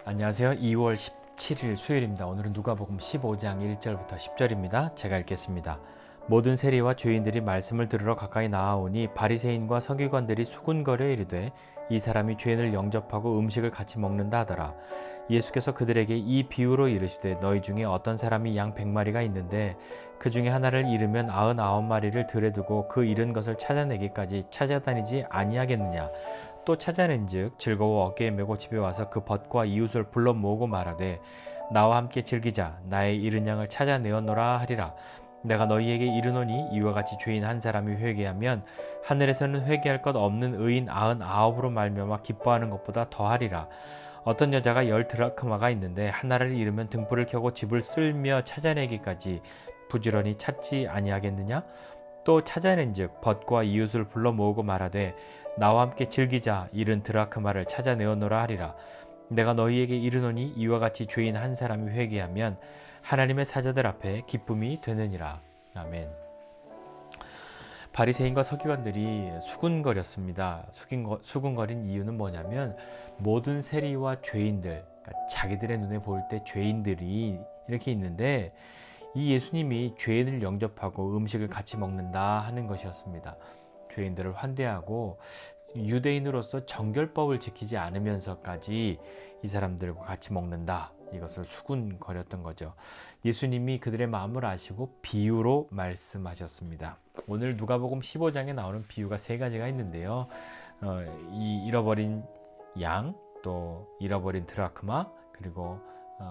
안녕하세요. 2월 17일 수요일입니다. 오늘은 누가복음 15장 1절부터 10절입니다. 제가 읽겠습니다. 모든 세리와 죄인들이 말씀을 들으러 가까이 나아오니 바리새인과 서기관들이 수군거려 이르되 이 사람이 죄인을 영접하고 음식을 같이 먹는다 하더라. 예수께서 그들에게 이 비유로 이르시되 너희 중에 어떤 사람이 양 100마리가 있는데 그 중에 하나를 잃으면 99마리를 들에 두고 그 잃은 것을 찾아내기까지 찾아다니지 아니하겠느냐. 또 찾아낸즉 즐거워 어깨에 메고 집에 와서 그 벗과 이웃을 불러 모으고 말하되 나와 함께 즐기자 나의 잃은 양을 찾아내었노라 하리라. 내가 너희에게 이르노니 이와 같이 죄인 한 사람이 회개하면 하늘에서는 회개할 것 없는 의인 99으로 말미암아 기뻐하는 것보다 더하리라. 어떤 여자가 10드라크마가 있는데 하나를 잃으면 등불을 켜고 집을 쓸며 찾아내기까지 부지런히 찾지 아니하겠느냐. 또 찾아낸즉 벗과 이웃을 불러 모으고 말하되 나와 함께 즐기자 잃은 드라크마를 찾아내었노라 하리라. 내가 너희에게 이르노니 이와 같이 죄인 한 사람이 회개하면 하나님의 사자들 앞에 기쁨이 되느니라. 아멘. 바리새인과 서기관들이 수군거렸습니다. 수군거린 이유는 뭐냐면 모든 세리와 죄인들, 그러니까 자기들의 눈에 보일 때 죄인들이 이렇게 있는데 이 예수님이 죄인을 영접하고 음식을 같이 먹는다 하는 것이었습니다. 죄인들을 환대하고 유대인으로서 정결법을 지키지 않으면서까지 이 사람들과 같이 먹는다. 이것을 수군거렸던 거죠. 예수님이 그들의 마음을 아시고 비유로 말씀하셨습니다. 오늘 누가복음 15장에 나오는 비유가 세 가지가 있는데요. 이 잃어버린 양, 또 잃어버린 드라크마, 그리고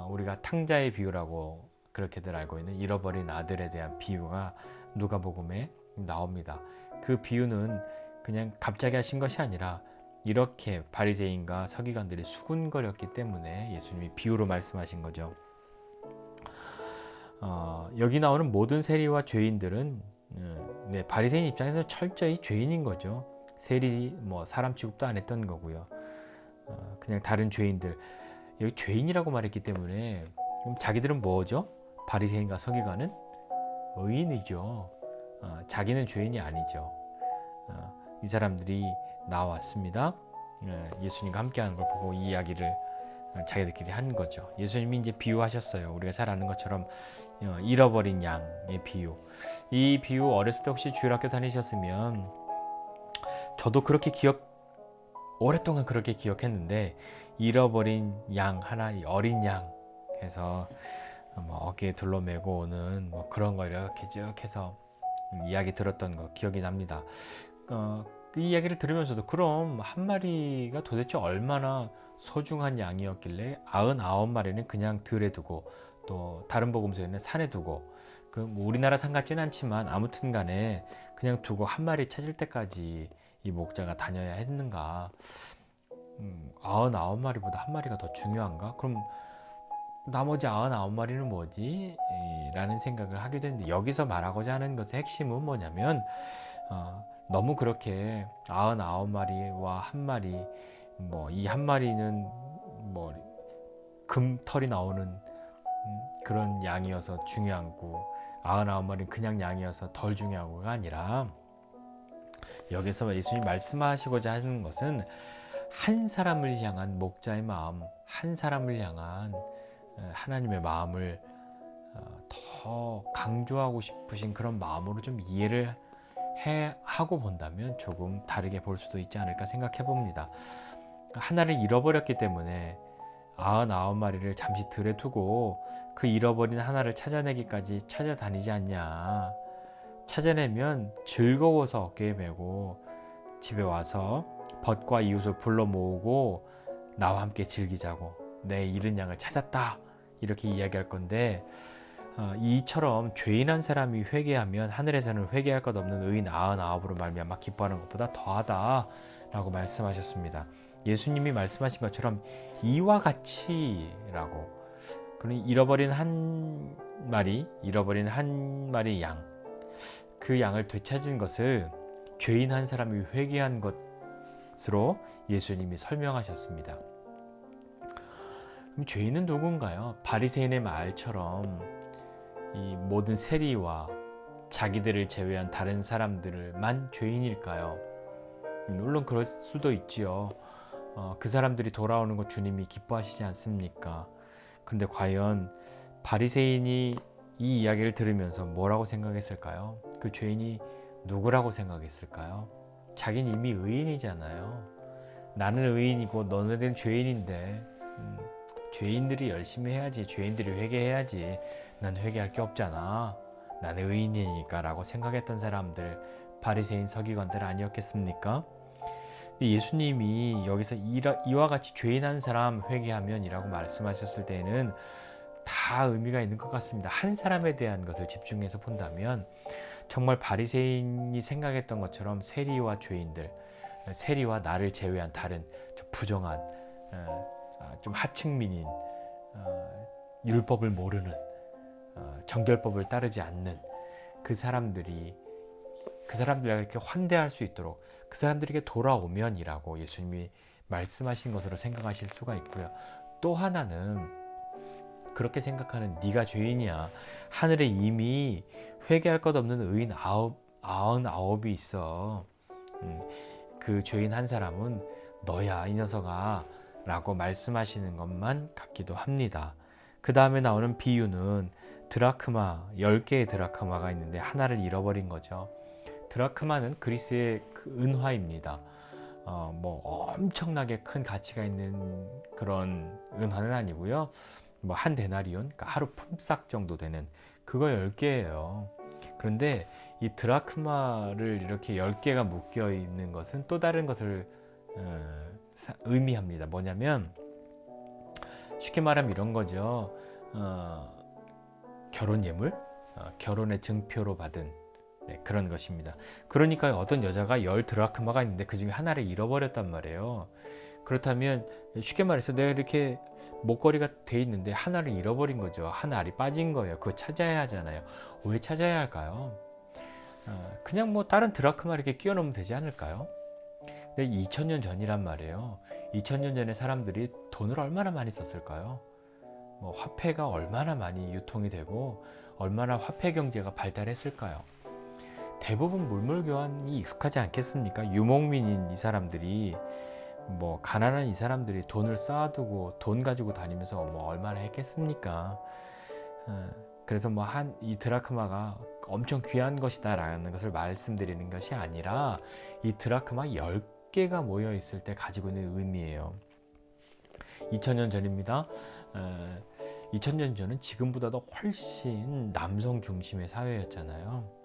우리가 탕자의 비유라고 그렇게들 알고 있는 잃어버린 아들에 대한 비유가 누가복음에 나옵니다. 그 비유는 그냥 갑자기 하신 것이 아니라 이렇게 바리새인과 서기관들이 수군거렸기 때문에 예수님이 비유로 말씀하신 거죠. 여기 나오는 모든 세리와 죄인들은 바리새인 입장에서 철저히 죄인인 거죠. 세리 사람 취급도 안 했던 거고요. 그냥 다른 죄인들, 여기 죄인이라고 말했기 때문에 그럼 자기들은 뭐죠? 바리새인과 서기관은 의인이죠. 자기는 죄인이 아니죠. 이 사람들이 나왔습니다. 예수님과 함께하는 걸 보고 이 이야기를 자기들끼리 한 거죠. 예수님이 이제 비유하셨어요. 우리가 잘 아는 것처럼 잃어버린 양의 비유. 이 비유 어렸을 때 혹시 주일학교 다니셨으면 저도 그렇게 오랫동안 그렇게 기억했는데 잃어버린 양 하나, 어린 양 해서 어깨에 둘러매고 오는 그런 거 이렇게 쭉 해서 이야기 들었던 거 기억이 납니다. 그 이야기를 들으면서도 그럼 한 마리가 도대체 얼마나 소중한 양이었길래 99마리는 그냥 들에 두고 또 다른 복음서에는 산에 두고 우리나라 산 같지는 않지만 아무튼 간에 그냥 두고 한 마리 찾을 때까지 이 목자가 다녀야 했는가. 99마리보다 한 마리가 더 중요한가? 그럼 나머지 99마리는 뭐지? 라는 생각을 하게 되는데 여기서 말하고자 하는 것의 핵심은 뭐냐면 너무 그렇게 99마리와 한 마리 이 한 마리는 금털이 나오는 그런 양이어서 중요하고 99마리는 그냥 양이어서 덜 중요하고가 아니라 여기서 예수님이 말씀하시고자 하는 것은 한 사람을 향한 목자의 마음, 한 사람을 향한 하나님의 마음을 더 강조하고 싶으신 그런 마음으로 좀 이해를 하고 본다면 조금 다르게 볼 수도 있지 않을까 생각해 봅니다. 하나를 잃어버렸기 때문에 99마리를 잠시 들에 두고 그 잃어버린 하나를 찾아내기까지 찾아다니지 않냐. 찾아내면 즐거워서 어깨에 메고 집에 와서 벗과 이웃을 불러 모으고 나와 함께 즐기자고 내 잃은 양을 찾았다 이렇게 이야기할 건데 이처럼 죄인 한 사람이 회개하면 하늘에서는 회개할 것 없는 의인 99으로 말미암아 기뻐하는 것보다 더하다 라고 말씀하셨습니다. 예수님이 말씀하신 것처럼 이와 같이 라고, 그러니 잃어버린 한 마리 양, 그 양을 되찾은 것을 죄인 한 사람이 회개한 것으로 예수님이 설명하셨습니다. 그럼 죄인은 누군가요? 바리새인의 말처럼 이 모든 세리와 자기들을 제외한 다른 사람들만 죄인일까요? 물론 그럴 수도 있지요. 그 사람들이 돌아오는 거 주님이 기뻐하시지 않습니까? 그런데 과연 바리새인이 이 이야기를 들으면서 뭐라고 생각했을까요? 그 죄인이 누구라고 생각했을까요? 자기는 이미 의인이잖아요. 나는 의인이고 너네들은 죄인인데 죄인들이 열심히 해야지, 죄인들이 회개해야지, 난 회개할 게 없잖아, 나는 의인이니까 라고 생각했던 사람들, 바리새인 서기관들 아니었겠습니까? 예수님이 여기서 이와 같이 죄인 한 사람 회개하면 이라고 말씀하셨을 때에는 다 의미가 있는 것 같습니다. 한 사람에 대한 것을 집중해서 본다면 정말 바리새인이 생각했던 것처럼 세리와 죄인들, 세리와 나를 제외한 다른 좀 부정한, 좀 하층민인, 율법을 모르는, 정결법을 따르지 않는 그 사람들이 이렇게 환대할 수 있도록 그 사람들에게 돌아오면이라고 예수님이 말씀하신 것으로 생각하실 수가 있고요. 또 하나는 그렇게 생각하는 네가 죄인이야. 하늘에 이미 회개할 것 없는 의인 99이 있어. 그 죄인 한 사람은 너야, 이 녀석아 라고 말씀하시는 것만 같기도 합니다. 그 다음에 나오는 비유는 드라크마, 10개의 드라크마가 있는데 하나를 잃어버린 거죠. 드라크마는 그리스의 그 은화입니다. 뭐 엄청나게 큰 가치가 있는 그런 은화는 아니고요. 뭐 한 데나리온, 그러니까 하루 품삯 정도 되는 그거 10개예요. 그런데 이 드라크마를 이렇게 10개가 묶여 있는 것은 또 다른 것을 의미합니다. 뭐냐면 쉽게 말하면 이런 거죠. 결혼 예물, 결혼의 증표로 받은 그런 것입니다. 그러니까 어떤 여자가 10 드라크마가 있는데 그 중에 하나를 잃어버렸단 말이에요. 그렇다면 쉽게 말해서 내가 이렇게 목걸이가 돼 있는데 하나를 잃어버린 거죠. 한 알이 빠진 거예요. 그거 찾아야 하잖아요. 왜 찾아야 할까요? 그냥 뭐 다른 드라크마 이렇게 끼워 넣으면 되지 않을까요? 근데 2000년 전이란 말이에요. 2000년 전에 사람들이 돈을 얼마나 많이 썼을까요? 뭐 화폐가 얼마나 많이 유통이 되고 얼마나 화폐 경제가 발달했을까요? 대부분 물물 교환이 익숙하지 않겠습니까? 유목민인 이 사람들이, 뭐 가난한 이 사람들이 돈을 쌓아두고 돈 가지고 다니면서 뭐 얼마나 했겠습니까? 그래서 뭐 이 드라크마가 엄청 귀한 것이다 라는 것을 말씀드리는 것이 아니라 이 드라크마 10개가 모여 있을 때 가지고 있는 의미예요. 2000년 전입니다. 2000년 전은 지금보다도 훨씬 남성 중심의 사회였잖아요.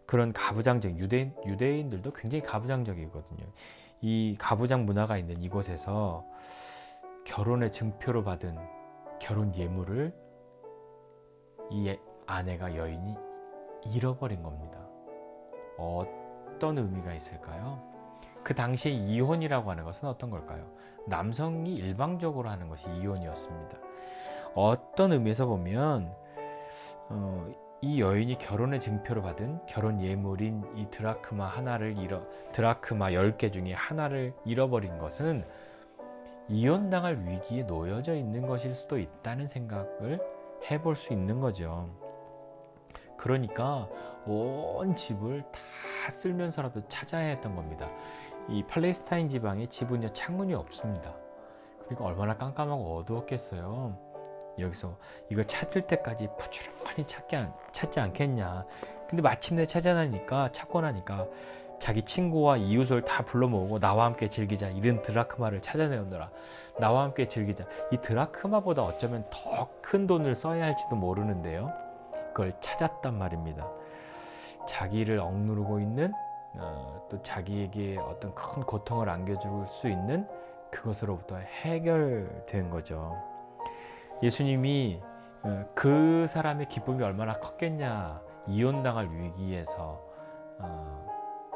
그런 가부장적, 유대인들도 굉장히 가부장적이거든요. 이 가부장 문화가 있는 이곳에서 결혼의 증표로 받은 결혼 예물을 이 아내가, 여인이 잃어버린 겁니다. 어떤 의미가 있을까요? 그 당시에 이혼이라고 하는 것은 어떤 걸까요? 남성이 일방적으로 하는 것이 이혼이었습니다. 어떤 의미에서 보면 이 여인이 결혼의 증표로 받은 결혼 예물인 이 드라크마 10개 중에 하나를 잃어버린 것은 이혼당할 위기에 놓여져 있는 것일 수도 있다는 생각을 해볼 수 있는 거죠. 그러니까 온 집을 다 쓸면서라도 찾아야 했던 겁니다. 이 팔레스타인 지방에 집은요, 창문이 없습니다. 그러니까 얼마나 깜깜하고 어두웠겠어요. 여기서 이걸 찾을 때까지 부지런히 찾지 않겠냐. 근데 마침내 찾고 나니까 자기 친구와 이웃을 다 불러 모으고 나와 함께 즐기자, 이런 드라크마를 찾아내오느라 나와 함께 즐기자. 이 드라크마보다 어쩌면 더 큰 돈을 써야 할지도 모르는데요, 그걸 찾았단 말입니다. 자기를 억누르고 있는, 또 자기에게 어떤 큰 고통을 안겨줄 수 있는 그것으로부터 해결된 거죠. 예수님이 그 사람의 기쁨이 얼마나 컸겠냐. 이혼당할 위기에서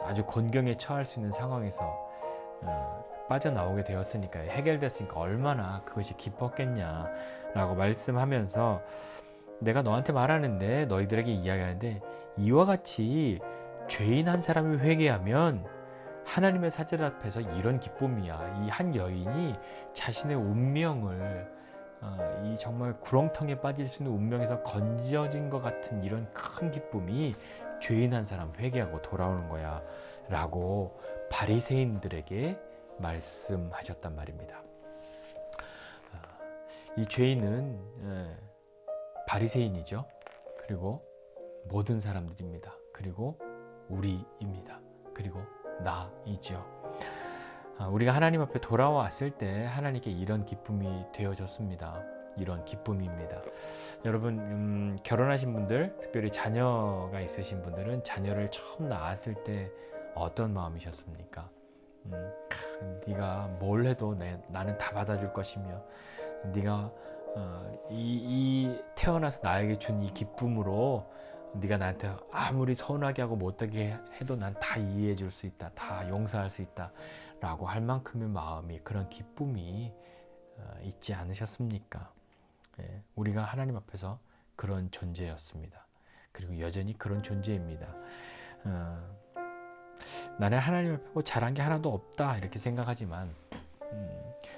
아주 곤경에 처할 수 있는 상황에서 빠져나오게 되었으니까, 해결됐으니까 얼마나 그것이 기뻤겠냐라고 말씀하면서, 내가 너한테 말하는데, 너희들에게 이야기하는데, 이와 같이 죄인 한 사람이 회개하면 하나님의 사제 앞에서 이런 기쁨이야. 이 한 여인이 자신의 운명을, 이 정말 구렁텅이에 빠질 수 있는 운명에서 건져진 것 같은 이런 큰 기쁨이 죄인 한 사람 회개하고 돌아오는 거야 라고 바리새인들에게 말씀하셨단 말입니다. 이 죄인은 바리새인이죠. 그리고 모든 사람들입니다. 그리고 우리입니다. 그리고 나이죠. 우리가 하나님 앞에 돌아왔을 때 하나님께 이런 기쁨이 되어졌습니다. 이런 기쁨입니다. 여러분, 결혼하신 분들, 특별히 자녀가 있으신 분들은 자녀를 처음 낳았을 때 어떤 마음이셨습니까? 네가 뭘 해도 나는 다 받아줄 것이며, 네가 태어나서 나에게 준 이 기쁨으로 네가 나한테 아무리 서운하게 하고 못되게 해도 난 다 이해해 줄 수 있다, 다 용서할 수 있다 라고 할 만큼의 마음이, 그런 기쁨이 있지 않으셨습니까? 우리가 하나님 앞에서 그런 존재였습니다. 그리고 여전히 그런 존재입니다. 나는 하나님 앞에 뭐 잘한 게 하나도 없다 이렇게 생각하지만,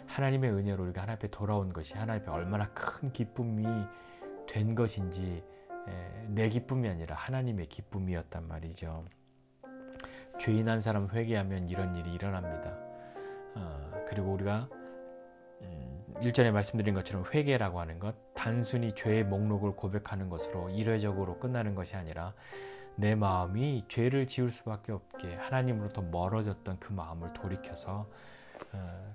하나님의 은혜로 우리가 하나님 앞에 돌아온 것이 하나님 앞에 얼마나 큰 기쁨이 된 것인지, 내 기쁨이 아니라 하나님의 기쁨이었단 말이죠. 죄인 한 사람 회개하면 이런 일이 일어납니다. 그리고 우리가 1절에 말씀드린 것처럼 회개라고 하는 것, 단순히 죄의 목록을 고백하는 것으로 일회적으로 끝나는 것이 아니라 내 마음이 죄를 지을 수밖에 없게 하나님으로부터 멀어졌던 그 마음을 돌이켜서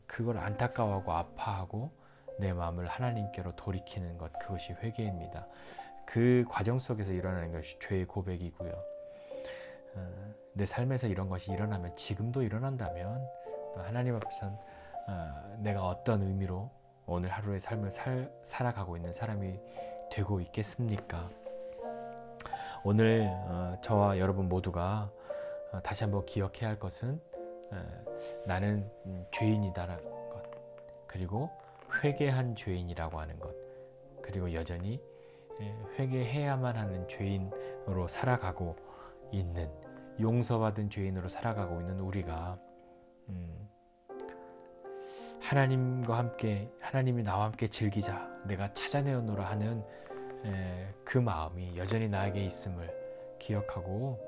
그걸 안타까워하고 아파하고 내 마음을 하나님께로 돌이키는 것, 그것이 회개입니다. 그 과정 속에서 일어나는 것이 죄의 고백이고요. 내 삶에서 이런 것이 일어나면, 지금도 일어난다면 하나님 앞에선 내가 어떤 의미로 오늘 하루의 삶을 살아가고 있는 사람이 되고 있겠습니까? 오늘 저와 여러분 모두가 다시 한번 기억해야 할 것은, 나는 죄인이다라는 것, 그리고 회개한 죄인이라고 하는 것, 그리고 여전히 회개해야만 하는 죄인으로 살아가고 있는, 용서받은 죄인으로 살아가고 있는 우리가 하나님과 함께, 하나님이 나와 함께 즐기자, 내가 찾아내오노라 하는 그 마음이 여전히 나에게 있음을 기억하고,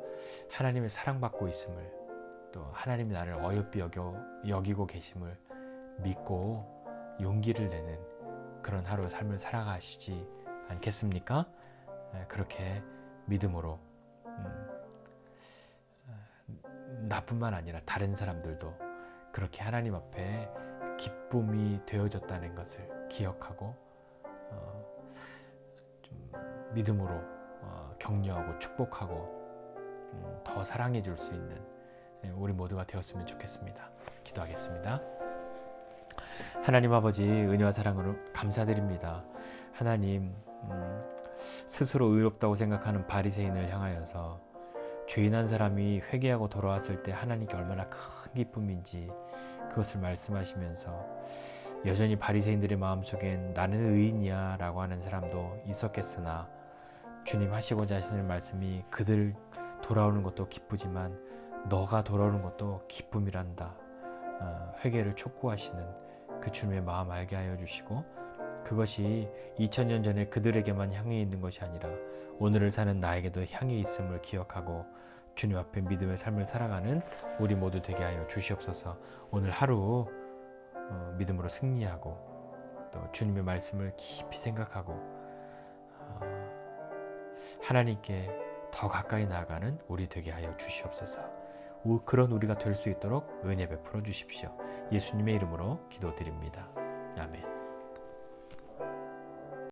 하나님의 사랑받고 있음을, 또 하나님이 나를 어여삐 여기고 계심을 믿고 용기를 내는 그런 하루의 삶을 살아가시지 않겠습니까? 그렇게 믿음으로 나뿐만 아니라 다른 사람들도 그렇게 하나님 앞에 기쁨이 되어졌다는 것을 기억하고 좀 믿음으로 격려하고 축복하고 더 사랑해 줄 수 있는 우리 모두가 되었으면 좋겠습니다. 기도하겠습니다. 하나님 아버지, 은혜와 사랑으로 감사드립니다. 하나님, 스스로 의롭다고 생각하는 바리새인을 향하여서 죄인 한 사람이 회개하고 돌아왔을 때 하나님께 얼마나 큰 기쁨인지 그것을 말씀하시면서, 여전히 바리새인들의 마음속엔 나는 의인이야 라고 하는 사람도 있었겠으나, 주님 하시고자 하시는 말씀이 그들 돌아오는 것도 기쁘지만 너가 돌아오는 것도 기쁨이란다, 회개를 촉구하시는 그 주님의 마음 알게 하여 주시고, 그것이 2000년 전에 그들에게만 향해 있는 것이 아니라 오늘을 사는 나에게도 향해 있음을 기억하고 주님 앞에 믿음의 삶을 살아가는 우리 모두 되게 하여 주시옵소서. 오늘 하루 믿음으로 승리하고 또 주님의 말씀을 깊이 생각하고 하나님께 더 가까이 나아가는 우리 되게 하여 주시옵소서. 그런 우리가 될 수 있도록 은혜 베풀어 주십시오. 예수님의 이름으로 기도드립니다.